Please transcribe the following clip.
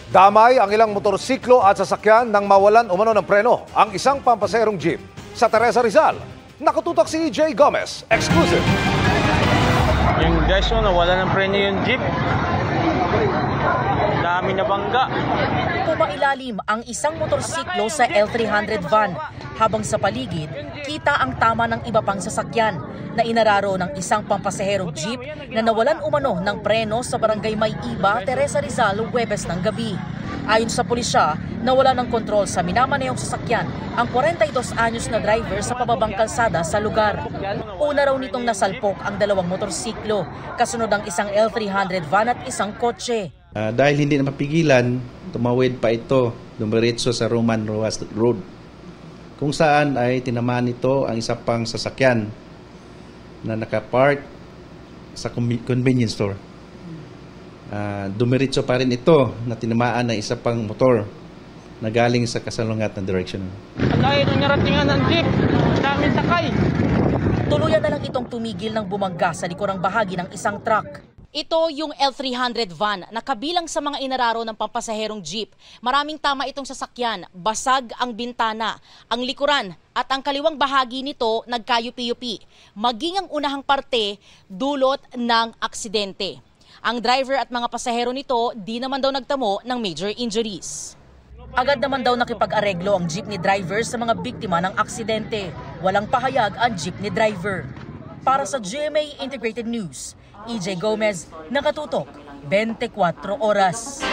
Damay ang ilang motorsiklo at sasakyan nang mawalan umano ng preno ang isang pampaserong jeep sa Teresa Rizal. Nakatutok si EJ Gomez. Exclusive. Yung guys, nawala ng preno yung jeep. Dami na bangga. Pumailalim ang isang motorsiklo sa L300 van habang sa paligid kita ang tama ng iba pang sasakyan na inararo ng isang pampasaherong jeep na nawalan umano ng preno sa barangay May Iba, Teresa Rizal, Huwebes ng gabi. Ayon sa pulisya, nawala ng kontrol sa minamanehong sasakyan ang 42 anyos na driver sa pababang kalsada sa lugar. Una raw nitong nasalpok ang dalawang motorsiklo, kasunod ang isang L300 van at isang kotse. Dahil hindi na mapigilan, tumawid pa ito dumiretso sa Roman Roas Road, kung saan ay tinamaan nito ang isa pang sasakyan na nakapark sa convenience store. Dumiretso pa rin ito na tinamaan ng isa pang motor na galing sa kasalungat na direction. Ang layo ng naratingan ng jeep. Daming sakay. Tuluyan na lang itong tumigil ng bumangga sa likurang bahagi ng isang truck. Ito yung L300 van na kabilang sa mga inararo ng pampasaherong jeep. Maraming tama itong sasakyan, basag ang bintana, ang likuran at ang kaliwang bahagi nito nagkayupi-yupi. Maging ang unahang parte, dulot ng aksidente. Ang driver at mga pasahero nito di naman daw nagtamo ng major injuries. Agad naman daw nakipag-areglo ang jeepney driver sa mga biktima ng aksidente. Walang pahayag ang jeepney driver. Para sa GMA Integrated News, EJ Gomez, nakatutok, 24 oras.